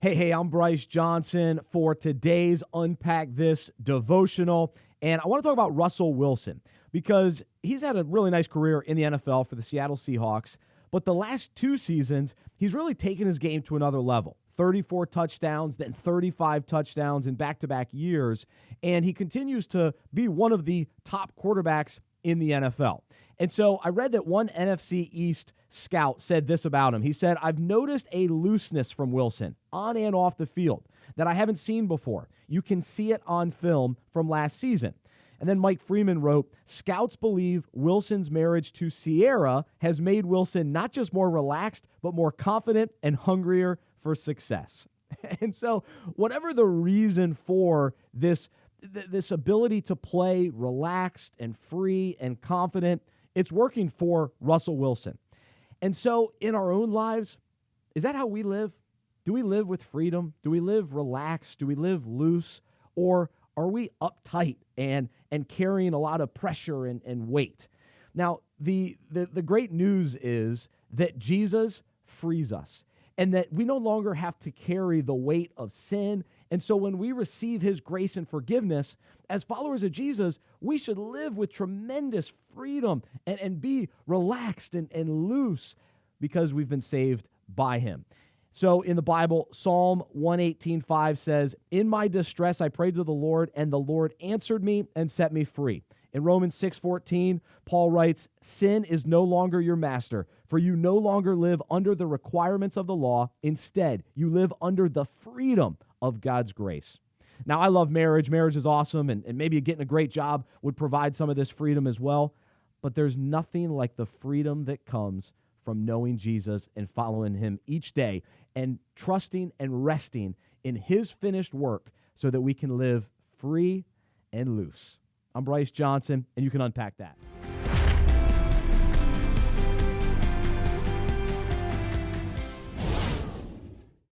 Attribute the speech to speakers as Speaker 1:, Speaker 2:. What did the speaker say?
Speaker 1: Hey, I'm Bryce Johnson for today's Unpack This devotional. And I want to talk about Russell Wilson because he's had a really nice career in the NFL for the Seattle Seahawks. But the last two seasons, he's really taken his game to another level. 34 touchdowns, then 35 touchdowns in back-to-back years. And he continues to be one of the top quarterbacks in the NFL. And so I read that one NFC East scout said this about him. He said, "I've noticed a looseness from Wilson on and off the field that I haven't seen before. You can see it on film from last season." And then Mike Freeman wrote, "Scouts believe Wilson's marriage to Sierra has made Wilson not just more relaxed, but more confident and hungrier for success." And so whatever the reason for this ability to play relaxed and free and confident, it's working for Russell Wilson. And so in our own lives, is that how we live? Do we live with freedom? Do we live relaxed? Do we live loose? Or are we uptight and carrying a lot of pressure and weight? Now, the great news is that Jesus frees us and that we no longer have to carry the weight of sin. And so when we receive his grace and forgiveness, as followers of Jesus, we should live with tremendous freedom and be relaxed and loose because we've been saved by him. So in the Bible, Psalm 118:5 says, "In my distress I prayed to the Lord, and the Lord answered me and set me free." In Romans 6:14, Paul writes, "Sin is no longer your master, for you no longer live under the requirements of the law. Instead, you live under the freedom of God's grace." Now, I love marriage. Marriage is awesome, and maybe getting a great job would provide some of this freedom as well. But there's nothing like the freedom that comes from knowing Jesus and following him each day and trusting and resting in his finished work so that we can live free and loose. I'm Bryce Johnson, and you can unpack that.